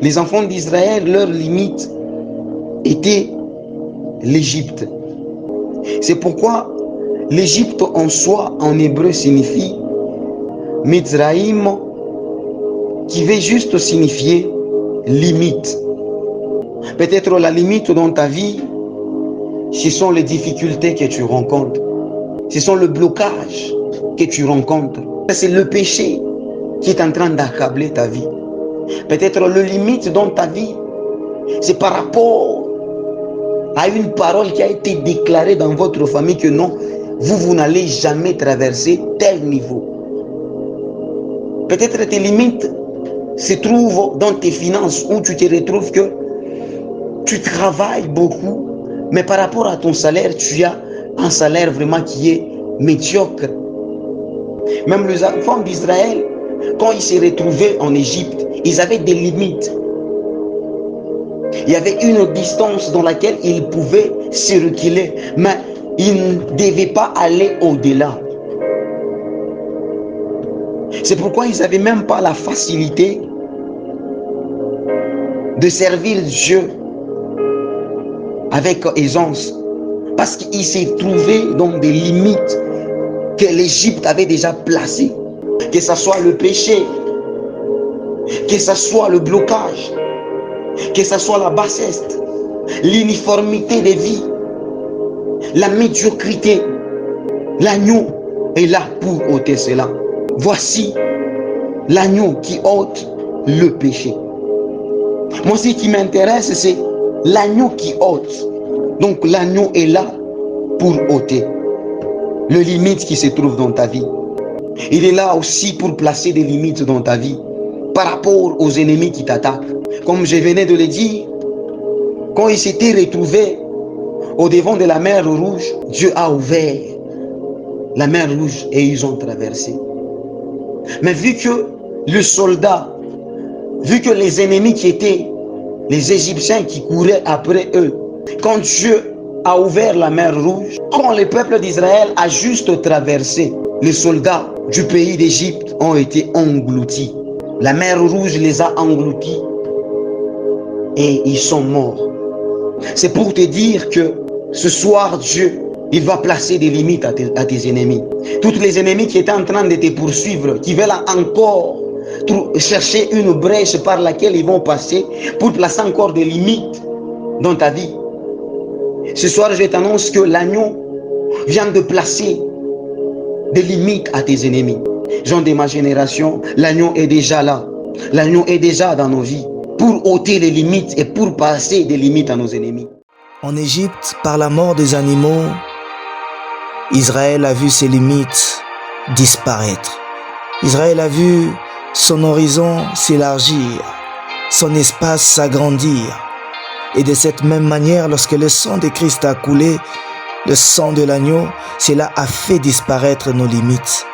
Les enfants d'Israël, leur limite était l'Égypte. C'est pourquoi l'Égypte en soi, en hébreu, signifie Mizraïm, qui veut juste signifier limite. Peut-être la limite dans ta vie, ce sont les difficultés que tu rencontres. Ce sont le blocage que tu rencontres. C'est le péché qui est en train d'accabler ta vie. Peut-être le limite dans ta vie, c'est par rapport à une parole qui a été déclarée dans votre famille que non, vous n'allez jamais traverser tel niveau. Peut-être tes limites se trouvent dans tes finances où tu te retrouves que tu travailles beaucoup, mais par rapport à ton salaire, tu as un salaire vraiment qui est médiocre. Même les enfants d'Israël, quand ils se retrouvaient en Égypte, ils avaient des limites. Il y avait une distance dans laquelle ils pouvaient se reculer, mais ils ne devaient pas aller au-delà. C'est pourquoi ils n'avaient même pas la facilité de servir Dieu avec aisance, parce qu'ils se trouvaient dans des limites que l'Égypte avait déjà placées, que ce soit le péché, que ce soit le blocage, que ce soit la bassesse, l'uniformité des vies, la médiocrité. L'agneau est là pour ôter cela. Voici l'agneau qui ôte le péché. Moi, ce qui m'intéresse, c'est l'agneau qui ôte. Donc, l'agneau est là pour ôter le limite qui se trouve dans ta vie. Il est là aussi pour placer des limites dans ta vie par rapport aux ennemis qui t'attaquent. Comme je venais de le dire, quand ils s'étaient retrouvés au devant de la mer Rouge, Dieu a ouvert la mer Rouge et ils ont traversé. Mais vu que le soldat, vu que les ennemis qui étaient les Égyptiens qui couraient après eux, quand Dieu a ouvert la mer Rouge, quand le peuple d'Israël a juste traversé, les soldats du pays d'Égypte ont été engloutis. La mer Rouge les a engloutis et ils sont morts. C'est pour te dire que ce soir, Dieu, il va placer des limites à tes ennemis. Toutes les ennemis qui étaient en train de te poursuivre, qui veulent encore chercher une brèche par laquelle ils vont passer pour placer encore des limites dans ta vie. Ce soir, je t'annonce que l'agneau vient de placer des limites à tes ennemis. Gens de ma génération, l'agneau est déjà là. L'agneau est déjà dans nos vies pour ôter les limites et pour passer des limites à nos ennemis. En Égypte, par la mort des animaux, Israël a vu ses limites disparaître. Israël a vu son horizon s'élargir, son espace s'agrandir. Et de cette même manière, lorsque le sang de Christ a coulé, le sang de l'agneau, cela a fait disparaître nos limites.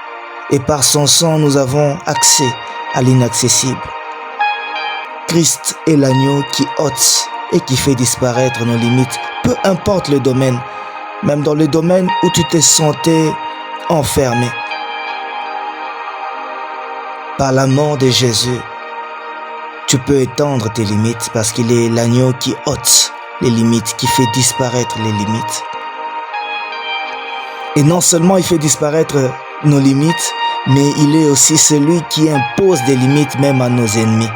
Et par son sang, nous avons accès à l'inaccessible. Christ est l'agneau qui ôte et qui fait disparaître nos limites, peu importe le domaine, même dans le domaine où tu te sentais enfermé. Par la mort de Jésus, tu peux étendre tes limites parce qu'il est l'agneau qui ôte les limites, qui fait disparaître les limites. Et non seulement il fait disparaître nos limites, mais il est aussi celui qui impose des limites même à nos ennemis.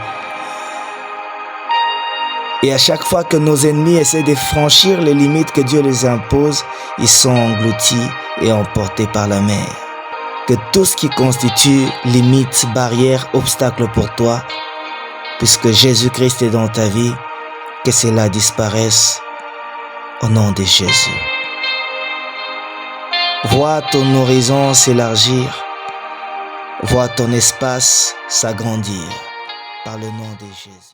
Et à chaque fois que nos ennemis essaient de franchir les limites que Dieu les impose, ils sont engloutis et emportés par la mer. Que tout ce qui constitue limite, barrière, obstacle pour toi, puisque Jésus-Christ est dans ta vie, que cela disparaisse au nom de Jésus. Vois ton horizon s'élargir, vois ton espace s'agrandir par le nom de Jésus.